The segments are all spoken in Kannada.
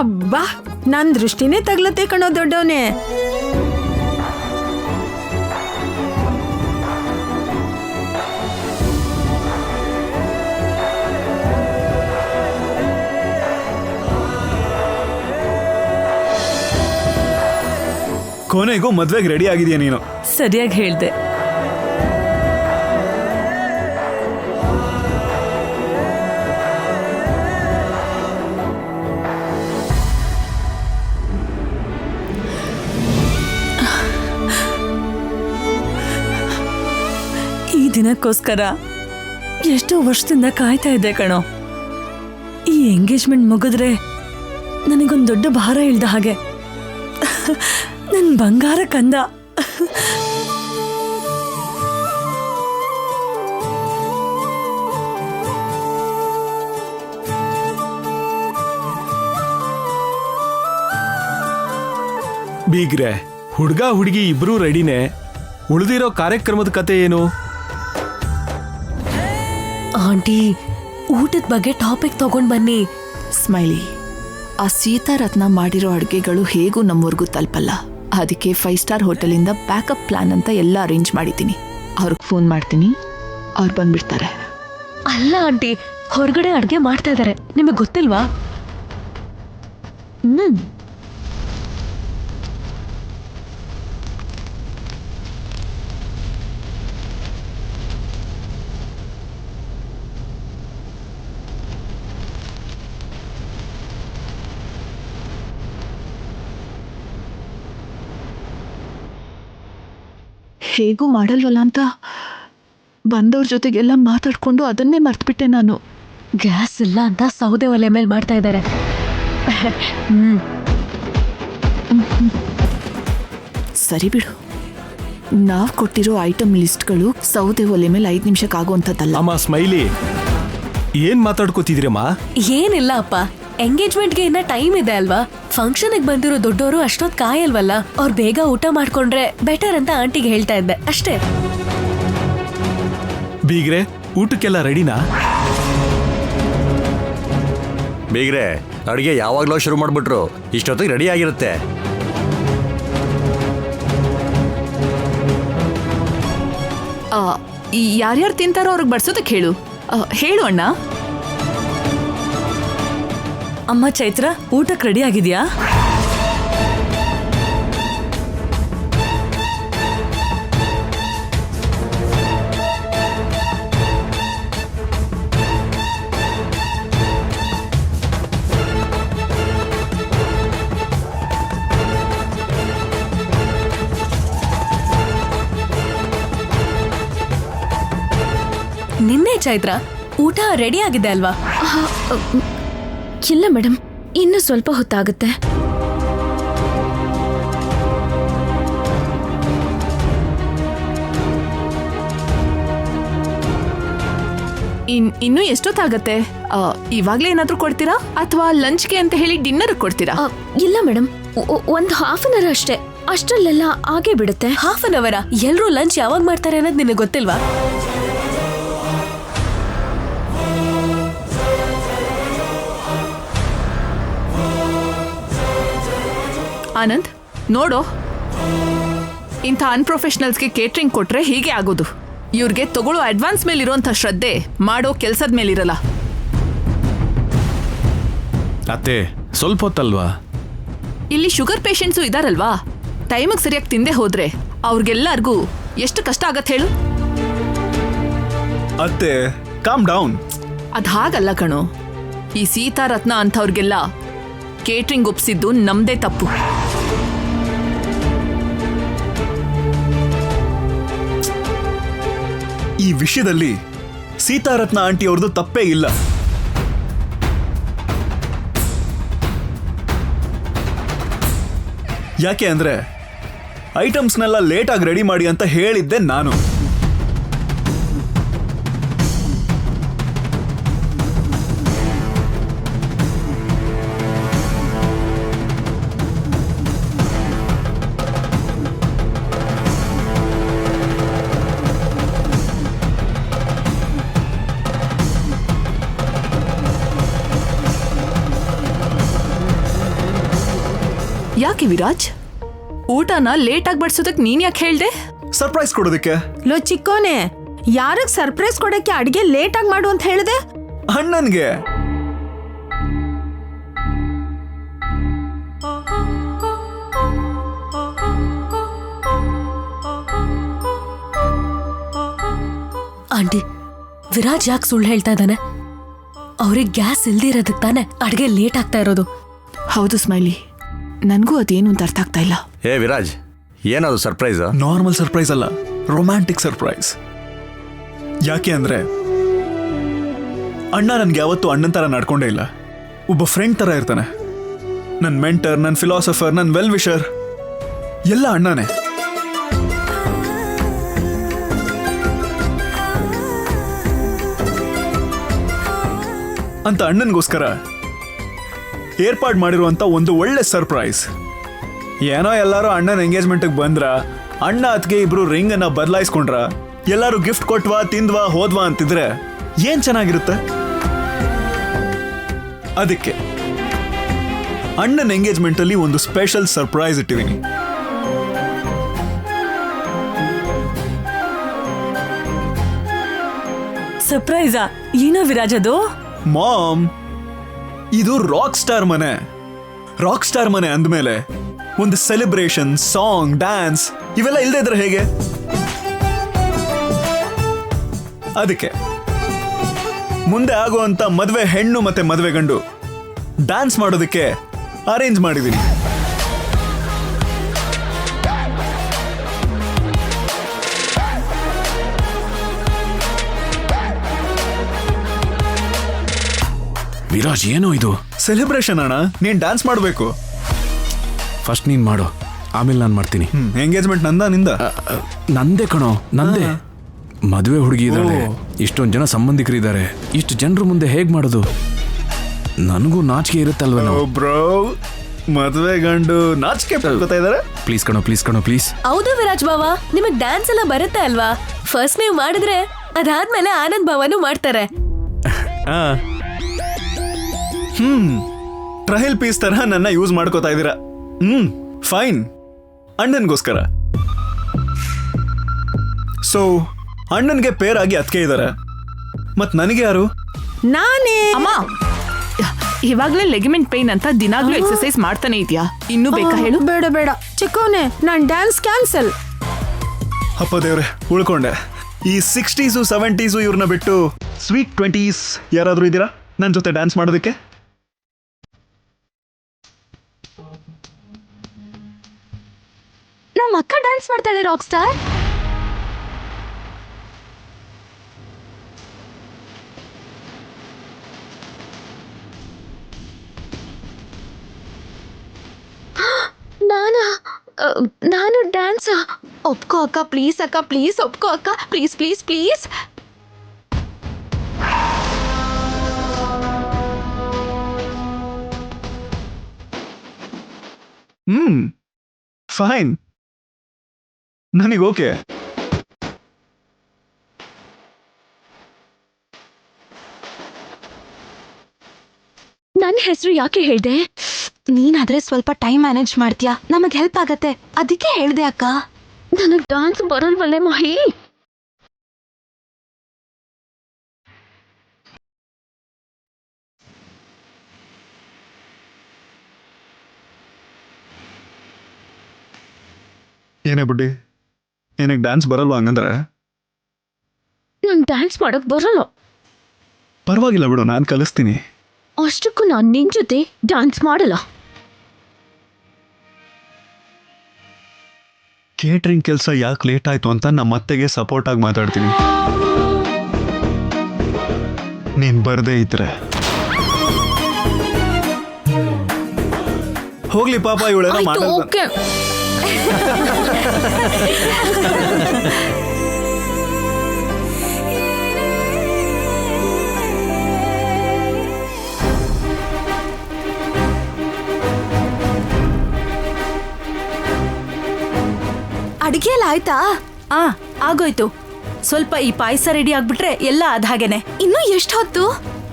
ಅಬ್ಬಾ ನನ್ ದೃಷ್ಟಿನೇ ತಗ್ಲತ್ತೆ ಕಣೋ ದೊಡ್ಡವನೇ. ಕೊನೆಗೂ ಮದ್ವೆಗೆ ರೆಡಿ ಆಗಿದೆಯಾ ನೀನು? ಸರಿಯಾಗಿ ಹೇಳ್ದೆ. ಈ ದಿನಕ್ಕೋಸ್ಕರ ಎಷ್ಟೋ ವರ್ಷದಿಂದ ಕಾಯ್ತಾ ಇದ್ದೆ ಕಣೋ. ಈ ಎಂಗೇಜ್ಮೆಂಟ್ ಮುಗಿದ್ರೆ ನನಗೊಂದು ದೊಡ್ಡ ಭಾರ ಇಳ್ದ ಹಾಗೆ. ನನ್ ಬಂಗಾರ ಕಂದ. ಬೀಗ್ರೆ, ಹುಡ್ಗ ಹುಡುಗಿ ಇಬ್ರು ರೆಡಿನೇ. ಉಳಿದಿರೋ ಕಾರ್ಯಕ್ರಮದ ಕತೆ ಏನು? ಆಂಟಿ, ಊಟದ ಬಗ್ಗೆ ಟಾಪಿಕ್ ತಗೊಂಡ್ ಬನ್ನಿ. ಸ್ಮೈಲಿ, ಆ ಸೀತಾರತ್ನ ಮಾಡಿರೋ ಅಡುಗೆಗಳು ಹೇಗೂ ನಮ್ಮೂರ್ಗೂ ತಲುಪಲ್ಲ. ಅದಕ್ಕೆ 5 ಸ್ಟಾರ್ ಹೋಟೆಲಿಂದ ಬ್ಯಾಕಪ್ ಪ್ಲಾನ್ ಅಂತ ಎಲ್ಲ ಅರೇಂಜ್ ಮಾಡಿದ್ದೀನಿ. ಅವ್ರಿಗೆ ಫೋನ್ ಮಾಡ್ತೀನಿ, ಅವ್ರು ಬಂದ್ಬಿಡ್ತಾರೆ. ಅಲ್ಲ ಆಂಟಿ, ಹೊರಗಡೆ ಅಡ್ಗೆ ಮಾಡ್ತಾ ಇದಾರೆ, ನಿಮಗೆ ಗೊತ್ತಿಲ್ವಾ? ಹೇಗೂ ಮಾಡಲ್ವಲ್ಲ ಅಂತ ಬಂದವ್ರ ಜೊತೆಗೆಲ್ಲ ಮಾತಾಡ್ಕೊಂಡು ಅದನ್ನೇ ಮರ್ತ್ಬಿಟ್ಟೆ ನಾನು. ಗ್ಯಾಸ್ ಇಲ್ಲ ಅಂತ ಸೌದೆ ಒಲೆ ಮೇಲೆ ಮಾಡ್ತಾ ಇದ್ದಾರೆ. ಸರಿ ಬಿಡು, ನಾವು ಕೊಟ್ಟಿರೋ ಐಟಮ್ ಲಿಸ್ಟ್ಗಳು ಸೌದೆ ಒಲೆ ಮೇಲೆ 5 ನಿಮಿಷಕ್ಕಾಗುವಂಥದ್ದಲ್ಲ. ಅಮ್ಮ ಸ್ಮೈಲಿ, ಏನ್ ಮಾತಾಡ್ಕೋತಿದ್ರಮ್ಮ? ಏನಿಲ್ಲ ಅಪ್ಪ, ಎಂಗೇಜ್ಮೆಂಟ್ಗೆ ಇನ್ನ ಟೈಮ್ ಇದೆ ಅಲ್ವಾ? ಫಂಕ್ಷನ್ಗೆ ಬಂದಿರೋ ದೊಡ್ಡವರು ಅಷ್ಟೊತ್ ಕಾಯಲ್ವಲ್ಲ, ಅವ್ರು ಬೇಗ ಊಟ ಮಾಡ್ಕೊಂಡ್ರೆ ಬೆಟರ್ ಅಂತ ಆಂಟಿಗೆ ಹೇಳ್ತಾ ಇದ್ದೆ ಅಷ್ಟೇ. ಬೀಗ್ರೆ, ಊಟಕ್ಕೆಲ್ಲ ರೆಡಿನಾ? ಬೀಗ್ರೆ, ಅಡುಗೆ ಯಾವಾಗಲೂ ಶುರು ಮಾಡ್ಬಿಟ್ರು, ಇಷ್ಟೊತ್ತಿಗೆ ರೆಡಿ ಆಗಿರುತ್ತೆ. ಯಾರ್ಯಾರು ತಿಂತಾರೋ ಅವ್ರಿಗೆ ಬಡ್ಸೋದಕ್ಕೆ ಹೇಳು. ಹೇಳು ಅಣ್ಣ. ಅಮ್ಮ ಚೈತ್ರ, ಊಟಕ್ಕೆ ರೆಡಿ ಆಗಿದ್ಯಾ? ನಿನ್ನೆ ಚೈತ್ರ, ಊಟ ರೆಡಿ ಆಗಿದೆ ಅಲ್ವಾ? ಇಲ್ಲ ಮೇಡಮ್, ಇನ್ನು ಸ್ವಲ್ಪ ಹೊತ್ತಾಗುತ್ತೆ. ಇನ್ನೂ ಎಷ್ಟೊತ್ತಾಗತ್ತೆ? ಇವಾಗ್ಲೇ ಏನಾದ್ರೂ ಕೊಡ್ತೀರಾ ಅಥವಾ ಲಂಚ್ಗೆ ಅಂತ ಹೇಳಿ ಡಿನ್ನರ್ ಕೊಡ್ತೀರಾ? ಇಲ್ಲ ಮೇಡಮ್, ಒಂದು ಹಾಫ್ ಅನ್ ಅವರ್ ಅಷ್ಟೇ, ಅಷ್ಟರಲ್ಲೆಲ್ಲ ಆಗೇ ಬಿಡುತ್ತೆ. ಹಾಫ್ ಅನ್ ಅವರ? ಎಲ್ರೂ ಲಂಚ್ ಯಾವಾಗ ಮಾಡ್ತಾರೆ ಅನ್ನೋದು ನಿನಗೆ ಗೊತ್ತಿಲ್ವಾ? ಆನಂದ್, ನೋಡೋ, ಇಂಥ ಅನ್ಪ್ರೊಫೆಷನಲ್ಸ್ಗೆ ಕೇಟ್ರಿಂಗ್ ಕೊಟ್ರೆ ಹೀಗೆ ಆಗೋದು. ಇವ್ರಿಗೆ ತಗೊಳ್ಳೋ ಅಡ್ವಾನ್ಸ್ ಮೇಲಿರುವಂಥ ಶ್ರದ್ಧೆ ಮಾಡೋ ಕೆಲಸದ ಮೇಲಿರಲ್ಲ. ಅತ್ತೆ, ಸ್ವಲ್ಪ ಹೊತ್ತಲ್ವಾ? ಇಲ್ಲಿ ಶುಗರ್ ಪೇಷಂಟ್ಸು ಇದಾರಲ್ವಾ, ಟೈಮಿಗೆ ಸರಿಯಾಗಿ ತಿಂದೆ ಹೋದ್ರೆ ಅವ್ರಿಗೆಲ್ಲರಿಗೂ ಎಷ್ಟು ಕಷ್ಟ ಆಗತ್ತೆ ಹೇಳು. ಅತ್ತೆ, ಕಾಮ್ ಡೌನ್. ಅದ್ ಹಾಗಲ್ಲ ಕಣೋ, ಈ ಸೀತಾರತ್ನ ಅಂಥವ್ರಿಗೆಲ್ಲ ಕೇಟ್ರಿಂಗ್ ಒಪ್ಸಿದ್ದು ನಮ್ದೇ ತಪ್ಪು. ಈ ವಿಷಯದಲ್ಲಿ ಸೀತಾರತ್ನ ಆಂಟಿ ಅವ್ರದ್ದು ತಪ್ಪೇ ಇಲ್ಲ. ಯಾಕೆ ಅಂದ್ರೆ ಐಟಮ್ಸ್ನೆಲ್ಲ ಲೇಟಾಗಿ ರೆಡಿ ಮಾಡಿ ಅಂತ ಹೇಳಿದ್ದೆ ನಾನು. ಯಾಕೆ ವಿರಾಜ್ ಊಟನ ಲೇಟಾಗಿ ಬಡ್ಸೋದಕ್ ನೀನ್ ಯಾಕೆ ಹೇಳ್ದೆ? ಸರ್ಪ್ರೈಸ್ ಕೊಡೋದಕ್ಕೆ. ಲೋ ಚಿಕ್ಕೋನೆ, ಯಾರಗ್ ಸರ್ಪ್ರೈಸ್ ಕೊಡಕ್ಕೆ ಅಡ್ಗೆ ಲೇಟ್ ಆಗಿ ಮಾಡು ಅಂತ ಹೇಳಿದೆ? ಅಣ್ಣನ್ಗೆ. ಆಂಟಿ, ವಿರಾಜ್ ಯಾಕೆ ಸುಳ್ಳು ಹೇಳ್ತಾ ಇದ್ದಾನೆ? ಅವ್ರಿಗೆ ಗ್ಯಾಸ್ ಇಲ್ದೇ ಇರೋದಕ್ಕೆ ತಾನೆ ಅಡ್ಗೆ ಲೇಟ್ ಆಗ್ತಾ ಇರೋದು. ಹೌದು ಸ್ಮೈಲಿ, ನನ್ಗೂ ಅದೇನು ಅಂತ ಅರ್ಥ ಆಗ್ತಾ ಇಲ್ಲ. ಏ ವಿರಾಜ್, ಏನದು ಸರ್ಪ್ರೈಸ್? ನಾರ್ಮಲ್ ಸರ್ಪ್ರೈಸ್ ಅಲ್ಲ, ರೊಮ್ಯಾಂಟಿಕ್ ಸರ್ಪ್ರೈಸ್. ಯಾಕೆ ಅಂದ್ರೆ ಅಣ್ಣ ನನ್ಗೆ ಯಾವತ್ತೂ ಅಣ್ಣನ ತರ ನಡ್ಕೊಂಡೇ ಇಲ್ಲ. ಒಬ್ಬ ಫ್ರೆಂಡ್ ತರ ಇರ್ತಾನೆ. ನನ್ನ ಮೆಂಟರ್, ನನ್ನ ಫಿಲಾಸಫರ್, ನನ್ನ ವೆಲ್ ವಿಷರ್ ಎಲ್ಲ ಅಣ್ಣನೇ. ಅಂತ ಅಣ್ಣನಿಗೋಸ್ಕರ ಏರ್ಪಾಡು ಮಾಡಿರುವಂತ ಒಂದು ಒಳ್ಳೆ ಸರ್ಪ್ರೈಸ್. ಏನೋ ಎಲ್ಲರೂ ಅಣ್ಣನ ಎಂಗೇಜ್ಮೆಂಟ್ಗೆ ಬಂದ್ರ, ಅಣ್ಣ ಅತ್ಗೆ ಇಬ್ರು ರಿಂಗ್ ಅನ್ನ ಬದಲಾಯಿಸ್ಕೊಂಡ್ರ, ಎಲ್ಲರೂ ಗಿಫ್ಟ್ ಕೊಟ್ವಾ, ತಿಂದ್ವಾ, ಹೋದ್ವಾ ಅಂತಿದ್ರೆ ಏನ್ ಚೆನ್ನಾಗಿರುತ್ತೆ. ಅದಕ್ಕೆ ಅಣ್ಣನ ಎಂಗೇಜ್ಮೆಂಟ್ ಅಲ್ಲಿ ಒಂದು ಸ್ಪೆಷಲ್ ಸರ್ಪ್ರೈಸ್ ಇಟ್ಟಿದ್ದೀನಿ. ಸರ್ಪ್ರೈಸಾ? ಏನೋ ವಿರಾಜ್ ಅದು? ಮಾಮ್, ಇದು ರಾಕ್ ಸ್ಟಾರ್ ಮನೆ. ರಾಕ್ ಸ್ಟಾರ್ ಮನೆ ಅಂದ್ಮೇಲೆ ಒಂದು ಸೆಲೆಬ್ರೇಷನ್, ಸಾಂಗ್, ಡ್ಯಾನ್ಸ್ ಇವೆಲ್ಲ ಇಲ್ಲದೆ ಇದ್ರೆ ಹೇಗೆ? ಅದಕ್ಕೆ ಮುಂದೆ ಆಗುವಂತ ಮದ್ವೆ ಹೆಣ್ಣು ಮತ್ತೆ ಮದ್ವೆ ಗಂಡು ಡ್ಯಾನ್ಸ್ ಮಾಡೋದಕ್ಕೆ ಅರೇಂಜ್ ಮಾಡಿದ್ದೀನಿ. ವಿರಾಜ್, ಏನೋ ಇದು? ಸೆಲೆಬ್ರೇಷನ್ ಅಣ್ಣ, ನೀನ್ ಡ್ಯಾನ್ಸ್ ಮಾಡಬೇಕು. ಫಸ್ಟ್ ನೀನ್ ಮಾಡು, ಆಮೇಲೆ ನಾನು ಮಾಡ್ತೀನಿ. ಎಂಗೇಜ್ಮೆಂಟ್ ನಿಂದ? ನಂದೇ ಕಣೋ, ನಂದೇ. ಮದುವೆ ಹುಡುಗಿ ಇದ್ದಾಳೆ, ಇಷ್ಟೊಂದು ಜನ ಸಂಬಂಧಿಕರಿದ್ದಾರೆ, ಇಷ್ಟು ಜನರ ಮುಂದೆ ಹೇಗ್ ಮಾಡೋದು? ನನಗೂ ನಾಚಿಕೆ ಇರುತ್ತಲ್ವ? ಬ್ರೋ, ಮದುವೆ ಗಂಡು ನಾಚಿಕೆ ಪಡ್ಕೊತಾ ಇದಾರೆ. ಪ್ಲೀಸ್ ಕಣೋ, ಪ್ಲೀಸ್ ಕಣೋ, ಪ್ಲೀಸ್. ಹೌದು ವಿರಾಜ್ ಬಾವ, ನಿಮಗ್ ಡ್ಯಾನ್ಸ್ ಎಲ್ಲ ಬರುತ್ತೆ ಅಲ್ವಾ? ಫಸ್ಟ್ ನೀವು ಮಾಡಿದ್ರೆ ಅದಾದ್ಮೇಲೆ ಆನಂದ್ ಭಾವನು ಮಾಡ್ತಾರೆ. ಟ್ರಯಲ್ ಪೀಸ್ ತರ ನನ್ನ ಯೂಸ್ ಮಾಡ್ಕೋತಾ ಇದ್ದೀರಾ. ಫೈನ್. ಅಣ್ಣನ್ಗೋಸ್ಕರ. ಸೊ ಅಣ್ಣನ್ಗೆ ಪೇರ್ ಆಗಿ ಅತ್ಕೆ ಇದಾರೆ, ಮತ್ ನನಗೆ ಯಾರು? ನಾನೇ. ಅಮ್ಮ, ಇವಾಗ್ಲೇ ಲೆಗಿಮೆಂಟ್ ಪೇನ್ ಅಂತ ದಿನಾಗ್ಲೂ ಎಕ್ಸರ್ಸೈಸ್ ಮಾಡ್ತಾನೆ ಇದೆಯಾ? ಇನ್ನೂ ಬೇಕಾ ಹೇಳು? ಬೇಡ ಬೇಡ ಚಿಕ್ಕೋನೆ, ನಾನ್ ಡ್ಯಾನ್ಸ್ ಕ್ಯಾನ್ಸಲ್. ಅಪ್ಪ ದೇವ್ರೆ, ಉಳ್ಕೊಂಡೆ. ಈ 60s 70s ಇವ್ರನ್ನ ಬಿಟ್ಟು ಸ್ವೀಟ್ 20s ಯಾರಾದ್ರೂ ಇದ್ದೀರಾ ನನ್ನ ಜೊತೆ ಡ್ಯಾನ್ಸ್ ಮಾಡೋದಕ್ಕೆ? ನಮ್ಮ ಅಕ್ಕ ಡ್ಯಾನ್ಸ್ ಮಾಡ್ತಾಳೆ ರಾಕ್ ಸ್ಟಾರ್. ನಾನು ಡ್ಯಾನ್ಸ್ ಒಪ್ಕೋ ಅಕ್ಕ, ಪ್ಲೀಸ್ ಅಕ್ಕ, ಪ್ಲೀಸ್ ಒಪ್ಕೋ ಅಕ್ಕ, ಪ್ಲೀಸ್ ಪ್ಲೀಸ್ ಪ್ಲೀಸ್. ಫೈನ್, ನನಗೆ ಓಕೆ. ನನ್ನ ಹೆಸರು ಯಾಕೆ ಹೇಳ್ದೆ? ನೀನಾದ್ರೆ ಸ್ವಲ್ಪ ಟೈಮ್ ಮ್ಯಾನೇಜ್ ಮಾಡ್ತೀಯಾ, ನಮಗ್ ಹೆಲ್ಪ್ ಆಗತ್ತೆ, ಅದಕ್ಕೆ ಹೇಳ್ದೆ ಅಕ್ಕ. ನನಗ್ ಡಾನ್ಸ್ ಬರಲ್ವಲ್ಲೇ ಮಾಹಿ. ಏನೇ ಬುಡ್ಡಿ, ಏನಕ್ಕೆ ಡ್ಯಾನ್ಸ್ ಬರಲ್ವಾ ಹಂಗಂದ್ರೆ? ನಂಗೆ ಡ್ಯಾನ್ಸ್ ಮಾಡಕ್ ಬರಲ್ಲ. ಪರವಾಗಿಲ್ಲ ಬಿಡು, ನಾನು ಕಲಿಸ್ತೀನಿ. ಅಷ್ಟಕ್ಕೂ ನಾನು ನಿನ್ ಜೊತೆ ಡ್ಯಾನ್ಸ್ ಮಾಡಲ್ಲ. ಕೇಟ್ರಿಂಗ್ ಕೆಲಸ ಯಾಕೆ ಲೇಟ್ ಆಯ್ತು ಅಂತ ನಮ್ಮ ಅತ್ತೆಗೆ ಸಪೋರ್ಟ್ ಆಗಿ ಮಾತಾಡ್ತೀನಿ. ನೀನ್ ಬರ್ದೇ ಇದ್ರೆ ಹೋಗ್ಲಿ ಪಾಪ, ಇವಳೆಲ್ಲ ಮಾತಾಡ್ತಾರೆ. ಓಕೆ. ಅಡಿಗೆ ಎಲ್ಲ ಆಯ್ತಾ? ಆಗೋಯ್ತು. ಸ್ವಲ್ಪ ಈ ಪಾಯಸ ರೆಡಿ ಆಗ್ಬಿಟ್ರೆ ಎಲ್ಲ ಅದ್ ಹಾಗೇನೆ. ಇನ್ನು ಎಷ್ಟು ಹೊತ್ತು?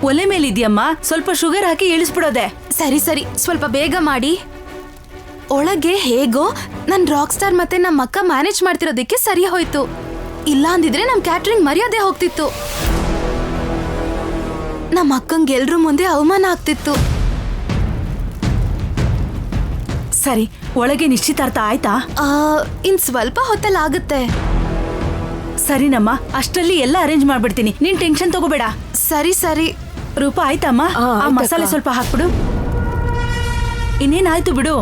ಒಲೆ ಮೇಲಿದ್ಯಮ್ಮ, ಸ್ವಲ್ಪ ಶುಗರ್ ಹಾಕಿ ಇಳಿಸ್ಬಿಡೋದೆ. ಸರಿ ಸರಿ, ಸ್ವಲ್ಪ ಬೇಗ ಮಾಡಿ. ಒಳಗೆ ಹೇಗೋ ನನ್ ರಾಕ್ ಸ್ಟಾರ್ ಮತ್ತೆ ನಮ್ಮ ಅಕ್ಕ ಮ್ಯಾನೇಜ್ ಮಾಡ್ತಿರೋದಕ್ಕೆ ಸರಿ ಹೋಯ್ತು. ಇಲ್ಲ ಅಂದಿದ್ರೆ ನಮ್ ಕ್ಯಾಟ್ರಿಂಗ್ ಮರ್ಯಾದೆ ಹೋಗ್ತಿತ್ತು. ನಮ್ಮ ಅಕ್ಕಂಗೆ ಎಲ್ರ ಮುಂದೆ ಅವಮಾನ ಆಗ್ತಿತ್ತು. ಸರಿ, ಒಳಗೆ ನಿಶ್ಚಿತಾರ್ಥ ಆಯ್ತಾ? ಇನ್ ಸ್ವಲ್ಪ ಹೊತ್ತಲ್ಲಿ ಆಗುತ್ತೆ. ಸರಿನಮ್ಮ, ಅಷ್ಟರಲ್ಲಿ ಎಲ್ಲ ಅರೇಂಜ್ ಮಾಡ್ಬಿಡ್ತೀನಿ, ನೀನ್ ಟೆನ್ಷನ್ ತಗೋಬೇಡ. ಸರಿ ಸರಿ. ರೂಪ ಆಯ್ತಮ್ಮ? ಆ ಮಸಾಲೆ ಸ್ವಲ್ಪ ಹಾಕ್ಬಿಡು. ಇನ್ನೇನಾಯ್ತು ಬಿಡು.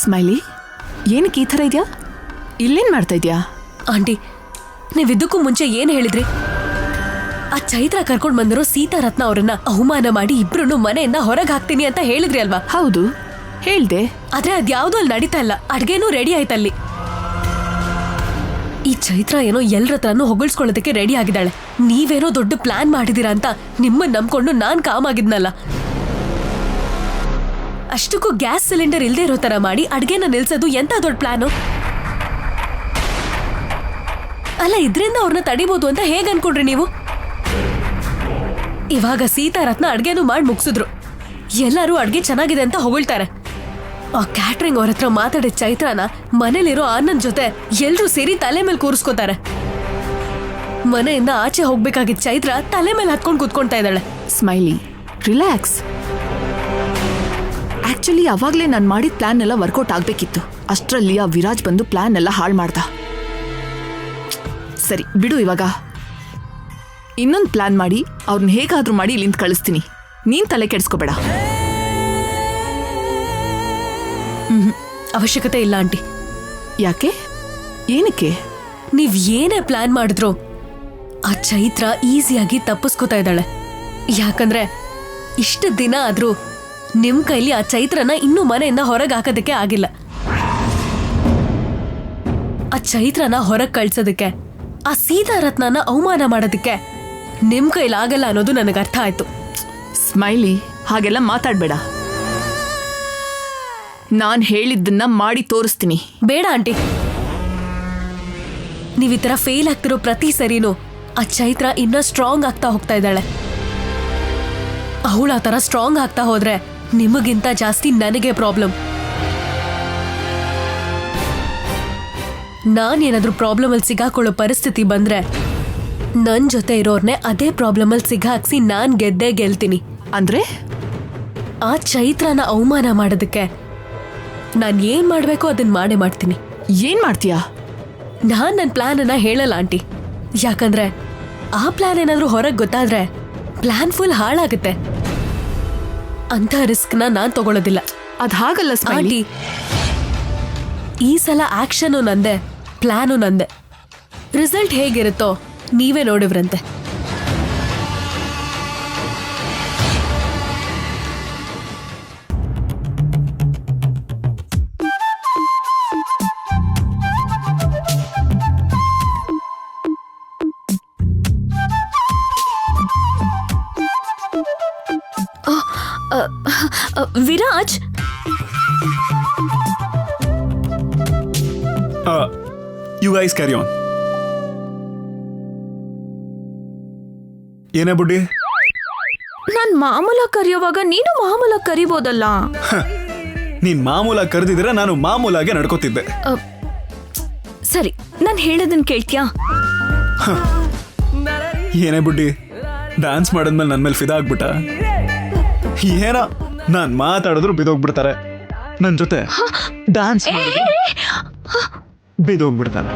ಸ್ಮೈಲಿ, ಏನಕ್ಕೆ ಈ ಥರ ಇದೆಯಾ? ಇಲ್ಲೇನ್ ಮಾಡ್ತಾ ಇದೆಯಾ? ಆಂಟಿ, ನೀವಿದ್ದಕ್ಕೂ ಮುಂಚೆ ಏನ್ ಹೇಳಿದ್ರಿ? ಆ ಚೈತ್ರ ಕರ್ಕೊಂಡ್ ಬಂದಿರೋ ಸೀತಾರತ್ನ ಅವರನ್ನ ಅವಮಾನ ಮಾಡಿ ಇಬ್ರು ಮನೆಯಿಂದ ಹೊರಗೆ ಹಾಕ್ತೀನಿ ಅಂತ ಹೇಳಿದ್ರಿ ಅಲ್ವಾ? ಹೌದು, ಹೇಳ್ದೆ. ಆದ್ರೆ ಅದ್ಯಾವ್ದು ಅಲ್ಲಿ ನಡೀತಾ ಇಲ್ಲ. ಅಡ್ಗೆನೂ ರೆಡಿ ಆಯ್ತಲ್ಲಿ. ಈ ಚೈತ್ರ ಏನೋ ಎಲ್ರ ಹತ್ರನೂ ಹೊಗಳ್ಸ್ಕೊಳ್ಳೋದಕ್ಕೆ ರೆಡಿ ಆಗಿದ್ದಾಳೆ. ನೀವೇನೋ ದೊಡ್ಡ ಪ್ಲಾನ್ ಮಾಡಿದೀರಾ ಅಂತ ನಿಮ್ಮನ್ನ ನಂಬ್ಕೊಂಡು ನಾನ್ ಕಾಮ್ ಆಗಿದ್ನಲ್ಲ. ಅಷ್ಟಕ್ಕೂ ಗ್ಯಾಸ್ ಸಿಲಿಂಡರ್ ಇಲ್ದೇ ಇರೋ ತರ ಮಾಡಿ ಅಡ್ಗೆನ ನಿಲ್ಸೋದು ಎಂತ ದೊಡ್ಡ ಪ್ಲಾನು ಅಲ್ಲ. ಇದ್ರಿಂದ ಅವ್ರನ್ನ ತಡಿಬಹುದು ಅಂತ ಹೇಗ್ ಅನ್ಕೊಂಡ್ರಿ ನೀವು? ಇವಾಗ ಸೀತಾರತ್ನ ಅಡ್ಗೆನೂ ಮಾಡಿ ಮುಗಿಸಿದ್ರು. ಎಲ್ಲರೂ ಅಡ್ಗೆ ಚೆನ್ನಾಗಿದೆ ಅಂತ ಹೊಗಳ್ತಾರೆ. ಆ ಕ್ಯಾಟ್ರಿಂಗ್ ಅವ್ರ ಹತ್ರ ಮಾತಾಡಿದ ಚೈತ್ರನ ಮನೇಲಿರೋ ಆನಂದ್ ಜೊತೆ ಎಲ್ರೂ ಸೇರಿ ತಲೆ ಮೇಲೆ ಕೂರಿಸ್ಕೋತಾರೆ. ಮನೆಯಿಂದ ಆಚೆ ಹೋಗ್ಬೇಕಾಗಿದ್ದ ಚೈತ್ರ ತಲೆ ಮೇಲೆ ಹತ್ಕೊಂಡು ಕೂತ್ಕೊಂತಾ ಇದ್ದಾಳೆ. Smiley, relax. ಆಕ್ಚುಲಿ ಅವಾಗ್ಲೇ ನಾನು ಮಾಡಿದ ಪ್ಲಾನ್ ಎಲ್ಲ ವರ್ಕೌಟ್ ಆಗ್ಬೇಕಿತ್ತು. ಅಷ್ಟರಲ್ಲಿ ಆ ವಿರಾಜ್ ಬಂದು ಪ್ಲಾನ್ ಎಲ್ಲ ಹಾಳು ಮಾಡ್ದ. ಸರಿ ಬಿಡು, ಇವಾಗ ಇನ್ನೊಂದು ಪ್ಲಾನ್ ಮಾಡಿ ಅವ್ರನ್ನ ಹೇಗಾದ್ರೂ ಮಾಡಿ ಇಲ್ಲಿಂದ ಕಳಿಸ್ತೀನಿ. ನೀನ್ ತಲೆ ಕೆಡಿಸ್ಕೋಬೇಡ. ಅವಶ್ಯಕತೆ ಇಲ್ಲ ಆಂಟಿ. ಯಾಕೆ? ಏನಕ್ಕೆ? ನೀವ್ ಏನೇ ಪ್ಲಾನ್ ಮಾಡಿದ್ರು ಆ ಚೈತ್ರ ಈಸಿಯಾಗಿ ತಪ್ಪಿಸ್ಕೋತಾ ಇದ್ದಾಳೆ. ಯಾಕಂದ್ರೆ ಇಷ್ಟು ದಿನ ಆದ್ರೂ ನಿಮ್ ಕೈಲಿ ಆ ಚೈತ್ರನ ಇನ್ನೂ ಮನೆಯಿಂದ ಹೊರಗೆ ಹಾಕೋದಕ್ಕೆ ಆಗಿಲ್ಲ. ಆ ಚೈತ್ರನ ಹೊರಗೆ ಕಳ್ಸೋದಕ್ಕೆ, ಆ ಸೀತಾರತ್ನನ ಅವಮಾನ ಮಾಡೋದಕ್ಕೆ ನಿಮ್ ಕೈಲಾಗಲ್ಲ ಅನ್ನೋದು ನನಗೆ ಅರ್ಥ ಆಯ್ತು. ಸ್ಮೈಲಿ, ಹಾಗೆಲ್ಲ ಮಾತಾಡ್ಬೇಡ. ನಾನ್ ಹೇಳಿದ್ದನ್ನ ಮಾಡಿ ತೋರಿಸ್ತೀನಿ. ಬೇಡ ಆಂಟಿ, ನೀವ್ ಈ ತರ ಫೇಲ್ ಆಗ್ತಿರೋ ಪ್ರತಿ ಸರಿನೂ ಆ ಚೈತ್ರ ಇನ್ನೂ ಸ್ಟ್ರಾಂಗ್ ಆಗ್ತಾ ಹೋಗ್ತಾ ಇದ್ದಾಳೆ. ಅವಳು ಆ ತರ ಸ್ಟ್ರಾಂಗ್ ಆಗ್ತಾ ಹೋದ್ರೆ ನಿಮಗಿಂತ ಜಾಸ್ತಿ ನನಗೆ ಪ್ರಾಬ್ಲಮ್. ನಾನೇನಾದ್ರೂ ಪ್ರಾಬ್ಲಮ್ ಅಲ್ಲಿ ಸಿಗಾಕೊಳ್ಳೋ ಪರಿಸ್ಥಿತಿ ಬಂದ್ರೆ ನನ್ ಜೊತೆ ಇರೋರ್ನೆ ಅದೇ ಪ್ರಾಬ್ಲಮ್ ಅಲ್ಲಿ ಸಿಗಾಕ್ಸಿ ನಾನ್ ಗೆದ್ದೇ ಗೆಲ್ತೀನಿ. ಅಂದ್ರೆ ಆ ಚೈತ್ರನ ಅವಮಾನ ಮಾಡೋದಕ್ಕೆ ನಾನ್ ಏನ್ ಮಾಡ್ಬೇಕೋ ಅದನ್ನ ಮಾಡೇ ಮಾಡ್ತೀನಿ. ಏನ್ ಮಾಡ್ತೀಯಾ? ನಾನ್ ನನ್ನ ಪ್ಲಾನ್ ಅನ್ನ ಹೇಳಲ್ಲ ಆಂಟಿ. ಯಾಕಂದ್ರೆ ಆ ಪ್ಲಾನ್ ಏನಾದ್ರೂ ಹೊರಗೆ ಗೊತ್ತಾದ್ರೆ ಪ್ಲಾನ್ ಫುಲ್ ಹಾಳಾಗುತ್ತೆ. ಅಂತ ರಿಸ್ಕ್ ನಾನ್ ತಗೊಳ್ಳೋದಿಲ್ಲ. ಅದ್ ಹಾಗಲ್ಲ ಸ್ಮೈಲಿ. ಆಂಟಿ, ಈ ಸಲ ಆಕ್ಷನ್ ನಂದೆ, ಪ್ಲಾನು ನಂದೆ. ರಿಸಲ್ಟ್ ಹೇಗಿರುತ್ತೋ ನೀವೇ ನೋಡಿವ್ರಂತೆ. Viraj, you guys carry on. ಏನೇ ಬುಡ್ಡಿ? ನಾನ್ ಮಾಮೂಲಾಗಿ ಕರೆಯುವಾಗ ನೀನು ಮಾಮೂಲಾಗಿ ಕರಿಬೋದಲ್ಲ. ನೀನ್ ಮಾಮೂಲಾಗಿ ಕರೆದಿದ್ರೆ ನಾನು ಮಾಮೂಲಾಗೆ ನಡ್ಕೋತಿದ್ದೆ. ಸರಿ, ನಾನು ಹೇಳೋದನ್ನ ಕೇಳ್ತೀಯಾ? ಏನೇ ಬುಡ್ಡಿ, ಡ್ಯಾನ್ಸ್ ಮಾಡಿದ್ಮೇಲೆ ನನ್ನ ಮೇಲೆ ಫಿದಾ ಆಗ್ಬಿಟ್ಟ? ಏನೋ ನಾನ್ ಮಾತಾಡಿದ್ರು ಬಿದೋಗ್ಬಿಡ್ತಾರೆ. ನನ್ನ ಜೊತೆ ಡ್ಯಾನ್ಸ್ ಬಿದೋಗ್ಬಿಡ್ತಾರೆ.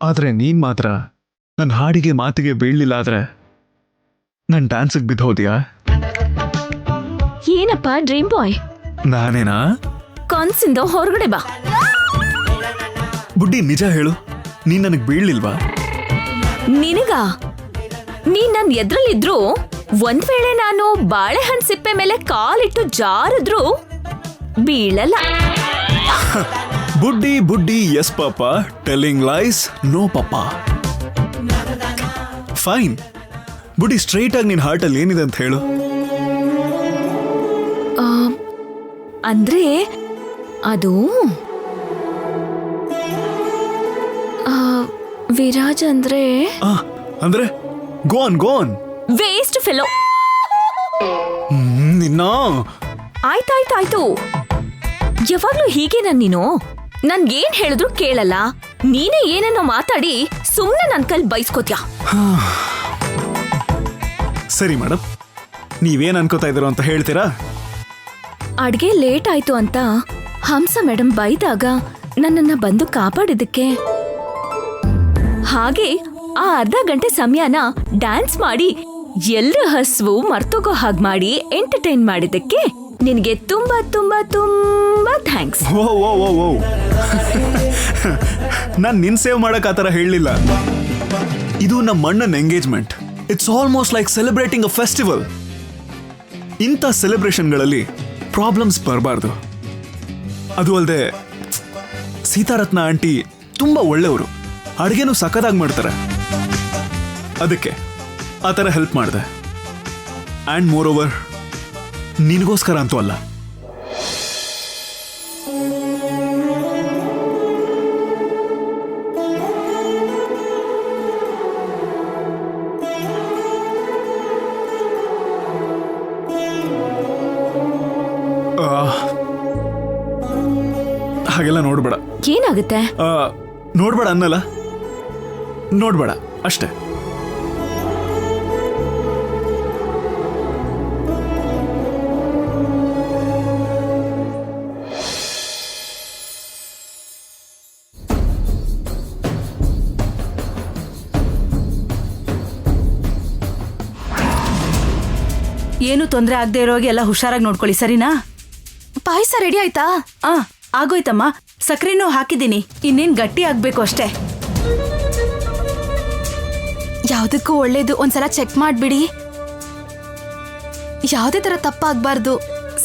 ಆದ್ರೆ ನೀನ್ ಮಾತ್ರ ನನ್ನ ಹಾಡಿಗೆ ಮಾತಿಗೆ ಬೀಳಲಿಲ್ಲ. ಆದ್ರೆ ನನ್ ಡ್ಯಾನ್ಸಿಗೆ ಬಿದ್ದೋದ್ಯಾ? ಏನಪ್ಪ ಡ್ರೀಮ್ ಬಾಯ್, ನಾನೇನಾ? ಕನ್ಸಿಂದ ಹೊರಗಡೆ ಬಾ. ಬುಡ್ಡಿ ನಿಜ ಹೇಳು, ನೀನ್ ನನಗ್ ಬೀಳ್ಲಿಲ್ವಾ? ನಿನಗ ನೀನ್ ನನ್ ಎದ್ರಲ್ಲಿದ್ರು ಒಂದ್ ವೇಳೆ ನಾನು ಬಾಳೆಹಣ್ಣು ಸಿಪ್ಪೆ ಮೇಲೆ ಕಾಲಿಟ್ಟು ಜಾರಿದ್ರು ಬೀಳಲ್ಲ. ಬುಡ್ಡಿ ಬುಡ್ಡಿ ಎಸ್ ಪಾಪ, ಟೆಲ್ಲಿಂಗ್ ಲೈಸ್ ನೋ ಪಾಪ. ಫೈನ್ ಬುಡ್ಡಿ, ಸ್ಟ್ರೈಟ್ ಆಗಿ ನಿನ್ ಹಾರ್ಟ್ ಅಲ್ಲಿ ಏನಿದೆ ಅಂತ ಹೇಳು. ಅಂದ್ರೆ ಅದು ವಿರಾಜ್ ಅಂದ್ರೆ ಅಂದ್ರೆ ಗೋನ್ ಗೋನ್ ವೇಸ್ಟ್ ಫೆಲೋ. ನಿನ್ನ ಆಯ್ತಾಯ್ತಾಯ್ತು, ಯಾವಾಗ್ಲೂ ಹೀಗೆ ನೀನು ನನ್ಗೇನ್ ಹೇಳಿದ್ರು ಕೇಳಲ್ಲ. ನೀನೇ ಏನೇನೋ ಮಾತಾಡಿ ಸುಮ್ನೆ ನನ್ ಕೈಲಿ ಬೈಸ್ಕೋತ್ಯಾ. ಸರಿ ಮೇಡಮ್, ನೀವೇನ್ ಅನ್ಕೋತಾ ಇದ್ದೀರೋ ಅಂತ ಹೇಳ್ತೀರಾ? ಅಡ್ಗೆ ಲೇಟ್ ಆಯ್ತು ಅಂತ ಹಂಸ ಮೇಡಮ್ ಬೈದಾಗ ನನ್ನನ್ನ ಬಂದು ಕಾಪಾಡಿದಕ್ಕೆ, ಹಾಗೆ ಆ ಅರ್ಧ ಗಂಟೆ ಸಮಯನ ಡ್ಯಾನ್ಸ್ ಮಾಡಿ ಎಲ್ರ ಹಸ್ವು ಮರ್ತೋಗೋ ಹಾಗೆ ಮಾಡಿ ಎಂಟರ್ಟೈನ್ ಮಾಡಿದ್ದಕ್ಕೆ ನಿನಗೆ ತುಂಬಾ ತುಂಬಾ ತುಂಬಾ ಥ್ಯಾಂಕ್ಸ್. ಓ ಓ ಓ ಓ ನಾನ್ ನಿನ್ ಸೇವ್ ಮಾಡಕ್ ಆತರ ಹೇಳಲಿಲ್ಲ. ಇದು ನಮ್ಮ ಅಣ್ಣನ engagement. It's almost like celebrating a festival. ಇಂಥ ಸೆಲೆಬ್ರೇಷನ್ಗಳಲ್ಲಿ ಪ್ರಾಬ್ಲಮ್ಸ್ ಬರಬಾರ್ದು. ಅದು ಅಲ್ಲದೆ ಸೀತಾರತ್ನ ಆಂಟಿ ತುಂಬಾ ಒಳ್ಳೆಯವರು, ಅಡುಗೆನೂ ಸಖತ್ತಾಗಿ ಮಾಡ್ತಾರೆ. ಅದಕ್ಕೆ ಆ ಥರ ಹೆಲ್ಪ್ ಮಾಡಿದೆ. ಆ್ಯಂಡ್ ಮೋರ್ ಓವರ್ ನಿನಗೋಸ್ಕರ ಅಂತೂ ಅಲ್ಲ. ಹಾಗೆಲ್ಲ ನೋಡ್ಬೇಡ. ಏನಾಗುತ್ತೆ? ನೋಡ್ಬೇಡ ಅನ್ನಲ್ಲ, ನೋಡ್ಬೇಡ ಅಷ್ಟೇ. ಏನು ತೊಂದರೆ ಆಗದೆ ಇರೋಗೆ ಎಲ್ಲ ಹುಷಾರಾಗಿ ನೋಡ್ಕೊಳ್ಳಿ, ಸರಿನಾ? ಪಾಯಸ ರೆಡಿ ಆಯ್ತಾ? ಆಗೋಯ್ತಮ್ಮ, ಸಕ್ಕರೆನೂ ಹಾಕಿದ್ದೀನಿ, ಇನ್ನೇನ್ ಗಟ್ಟಿ ಆಗ್ಬೇಕು ಅಷ್ಟೇ. ಯಾವ್ದಕ್ಕೂ ಒಳ್ಳೇದು, ಒಂದ್ಸಲ ಚೆಕ್ ಮಾಡ್ಬಿಡಿ, ಯಾವ್ದೇ ತರ ತಪ್ಪಾಗ್ಬಾರ್ದು.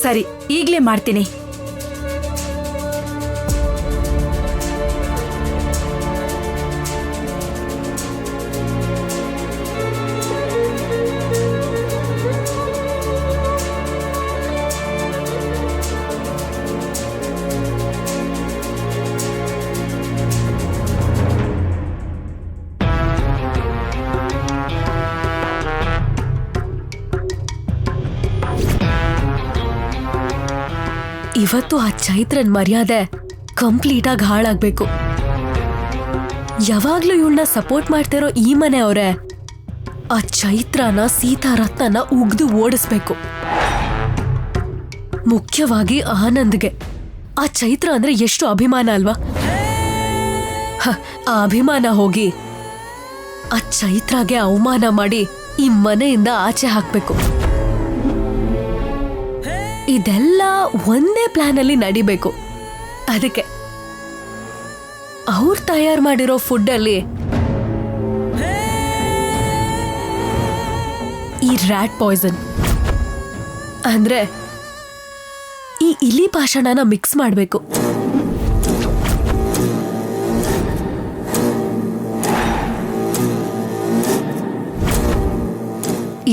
ಸರಿ, ಈಗ್ಲೇ ಮಾಡ್ತೀನಿ. ಇವತ್ತು ಆ ಚೈತ್ರನ್ ಮರ್ಯಾದೆ ಕಂಪ್ಲೀಟ್ ಆಗಿ ಹಾಳಾಗ್ಬೇಕು. ಯಾವಾಗ್ಲೂ ಇವಳನ್ನ ಸಪೋರ್ಟ್ ಮಾಡ್ತಿರೋ ಈ ಮನೆ ಅವರೇ ಆ ಚೈತ್ರನ ಸೀತಾರತ್ನನ ಉಗ್ದು ಓಡಿಸ್ಬೇಕು. ಮುಖ್ಯವಾಗಿ ಆನಂದ್ಗೆ ಆ ಚೈತ್ರ ಅಂದ್ರೆ ಎಷ್ಟು ಅಭಿಮಾನ ಅಲ್ವಾ? ಆ ಅಭಿಮಾನ ಹೋಗಿ ಆ ಚೈತ್ರಗೆ ಅವಮಾನ ಮಾಡಿ ಈ ಮನೆಯಿಂದ ಆಚೆ ಹಾಕ್ಬೇಕು. ಇದೆಲ್ಲ ಒಂದೇ ಪ್ಲಾನ್ ಅಲ್ಲಿ ನಡಿಬೇಕು. ಅದಕ್ಕೆ ಅವ್ರು ತಯಾರು ಮಾಡಿರೋ ಫುಡ್ ಅಲ್ಲಿ ಈ ರ್ಯಾಟ್ ಪಾಯ್ಸನ್ ಅಂದ್ರೆ ಈ ಇಲಿ ಪಾಷಾಣನ ಮಿಕ್ಸ್ ಮಾಡಬೇಕು.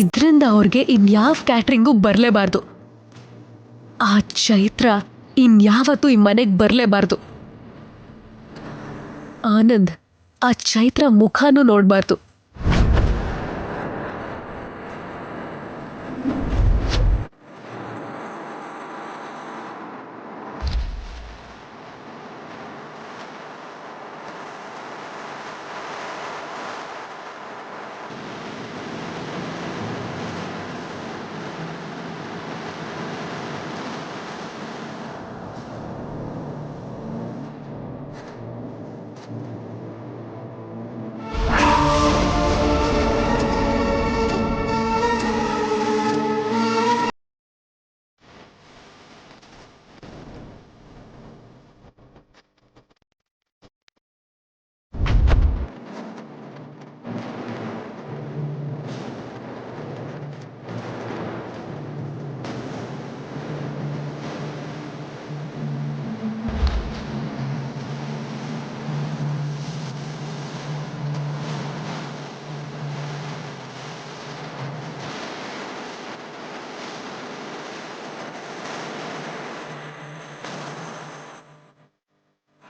ಇದ್ರಿಂದ ಅವ್ರಿಗೆ ಇನ್ಯಾವ ಕ್ಯಾಟ್ರಿಂಗು ಬರಲೇಬಾರ್ದು. ಆ ಚೈತ್ರ ಇನ್ಯಾವತ್ತೂ ಈ ಮನೆಗೆ ಬರಲೇಬಾರ್ದು. ಆನಂದ್ ಆ ಚೈತ್ರ ಮುಖನೂ ನೋಡಬಾರ್ದು.